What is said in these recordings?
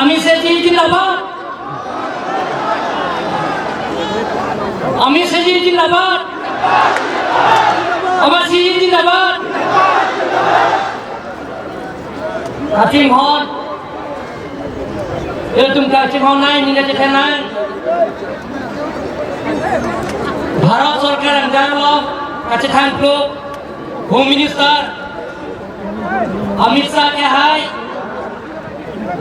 আমি সেজি জিন্দাবাদ আমি সেজি জিন্দাবাদ আমার সেজি জিন্দাবাদ কাচিং হন তুমি কাচিং হন নাই নিলে যেতে নাই ভারত সরকার জানলো কাছে থাকলো হোম মিনিস্টার अमित शाह के हाय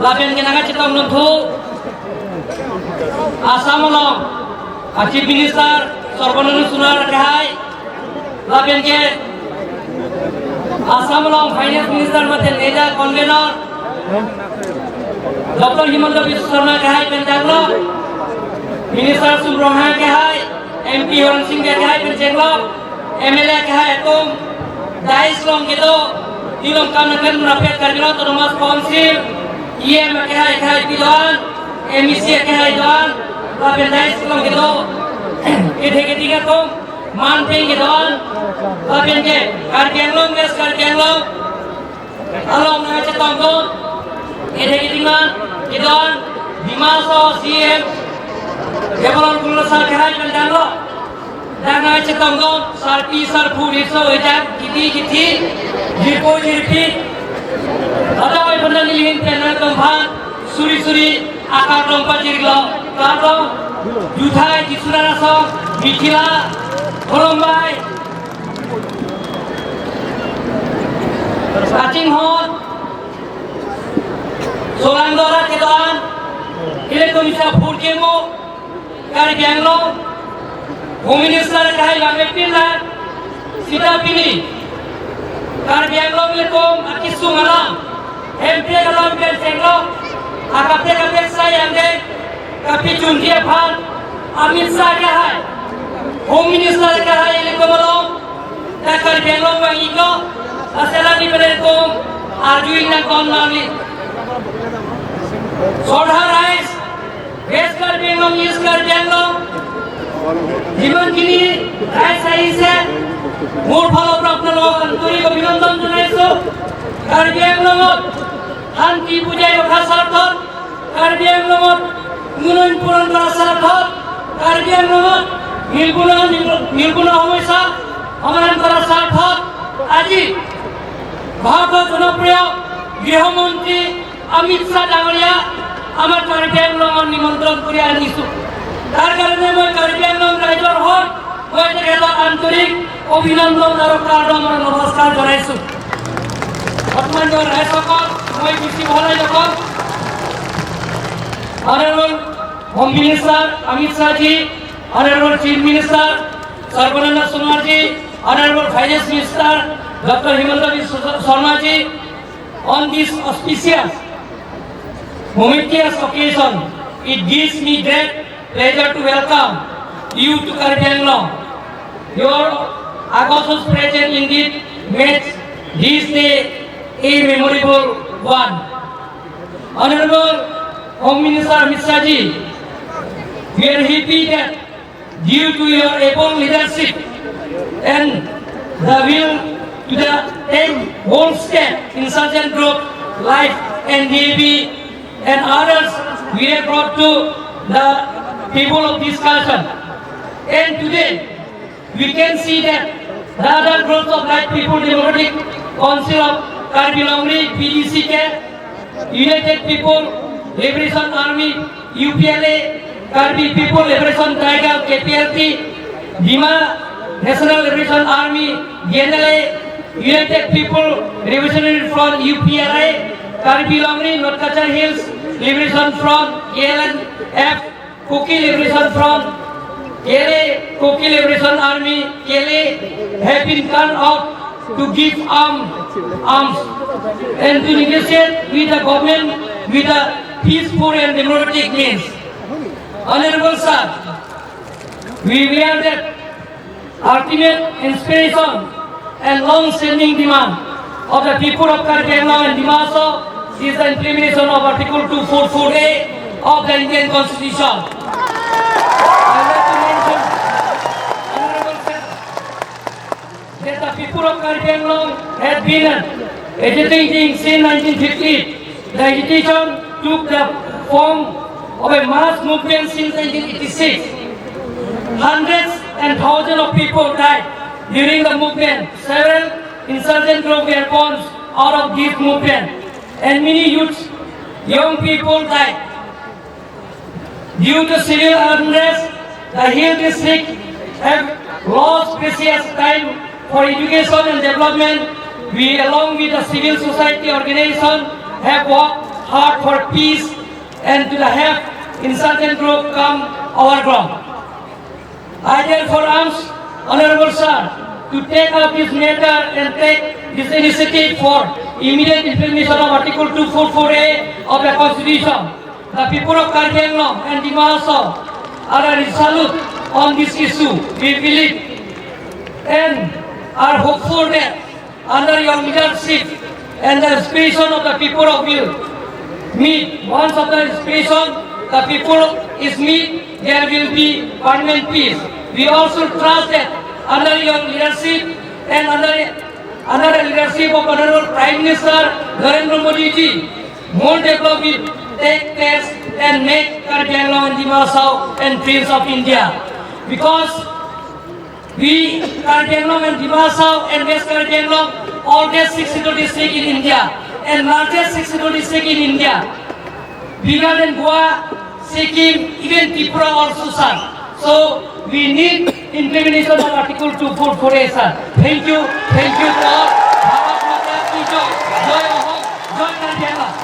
लापेन के नागा चितम नथु आसाम लो चीफ मिनिस्टर सर्बानंद सोनोवाल के हाय लापेन के आसाम लो फाइनेंस मिनिस्टर मते नेजा कन्वेनर डॉक्टर हिमंत बिश्व शर्मा के हाय पंजाब लो मिनिस्टर सुब्रमण्यम के हाय एमपी हरन सिंह के हाय पंजाब लो एमएलए के हाय तुम दाइस लोंग के तो Ilong kanakan merapet karbilan otonomas konsil IM kahai pidoan emisi kahai doan lapet dais ilong gitu ketiga tuh manting gitu lapet ke karbian long guys karbian long along ngaca tongkong ketiga gitu dimaso CM kebalon kulasar kahai pendan lo dan ngaca tongkong sarpi sarpu diso ejak kiti Jirpo jirpi, ada apa benda nilihin penal kempan, suri akar dompa jirglo, kado, juthai jisura raso, mikila, kolombai, kacing hon, solandora kedoan, ile komisa purkemo, kari ganglo, komunistar kahai bangke pindah, sita pini. Karbian lo milekom akisu malam, MP kalau biar cenglo, akapnya saya yang dek, tapi jundia pan, Amit Shah ke hai, Home Minister ke hai ini kemalom, dan karbian lo bang iko, asal ni milekom, arjuin dan kon mali, soda rice, gas karbian lo, is karbian lo, জীবন কিনি rice আইছে মূল ফল প্রাপ্ত লোক আন্তরিক অভিনন্দন জানাইছো কাৰ্বি আংলঙত শান্তি বুজাই ৰখাৰ স্বাৰ্থত কাৰ্বি আংলঙত উন্নয়ন পূৰণ কৰাৰ স্বাৰ্থত কাৰ্বি আংলঙত নিৰ্গুণ সমস্যা সমাধান কৰাৰ স্বাৰ্থত আজি ভাৰতৰ জনপ্ৰিয় গৃহমন্ত্ৰী অমিত শ্বাহ ডাঙৰীয়া আমাৰ কাৰ্বি আংলঙত নিমন্ত্ৰণ কৰি আনিছো তার কারণে মই কার্বি আংলং রাইজৰ হল মই তেখেতক আন্তৰিক অভিনন্দন আৰু প্ৰণাম নমস্কাৰ জনাইছো বৰ্তমান ৰাইজসকল মই বেছি ভালাই নকওঁ honourable home minister Amit Shah ji honourable chief minister Sarbananda Sonowal ji honourable finance minister doctor Himanta Biswa Sarma G on this auspicious momentous occasion it gives me great pleasure to welcome you to Karbi Anglong. Your august presence indeed makes this day a memorable one. Honorable Home Minister Amit Shah ji, we are happy that due to your able leadership and the will to take whole step insurgent group like NDAB and others, we have brought to the table of discussion, and today we can see that the other groups of like People Democratic Council of Karbi Longri, PDCK, United People Liberation Army, UPLA, Karbi People Liberation Tiger, KPLP, Dima National Liberation Army, GNLA, United People Revolutionary Front, UPRA, Karbi Longri, North Kachar Hills Liberation Front, KLNF, Kuki Liberation Front, KLA, Kuki Liberation Army, KLA have been turned out to give arms and to negotiate with the government with a peaceful and democratic means. Honorable Sir, we are that ultimate inspiration and long-standing demand of the people of Karbi Anglong and Dimaso is the implementation of Article 244A of the Indian Constitution. I would like to mention, Honorable Sir, that the people of Karbi Anglong have been agitating since 1950. The agitation took the form of a mass movement since 1986. Hundreds and thousands of people died during the movement. Several insurgent groups were born out of this movement, and many young people died. Due to civil unrest, the Hill District have lost precious time for education and development. We, along with the civil society organization, have worked hard for peace and to have insurgent group come our ground. I therefore ask Honorable Sir to take up this matter and take this initiative for immediate implementation of Article 244A of the Constitution. The people of Karbi Anglong and Dima Hasao are resolute on this issue. We believe and are hopeful that under your leadership and the inspiration of the people of will meet. Once of the inspiration, the people is meet, there will be permanent peace. We also trust that under your leadership and under the leadership of Honorable Prime Minister Narendra Modi ji, more development will take place and make Karbi Anglong and Dima Hasao and Prince of India. Because we, Karbi Anglong and Dima Hasao and West Karbi Anglong, oldest 62 district in India and largest 62 district in India, bigger than Goa, Sikkim, even Tripura also, sir. So we need implementation of Article 244A, sir. Thank you to all. Bharat Mata ki joy. Joy Ahom, joy Karbi Anglong.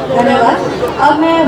धन्यवाद। अब मैं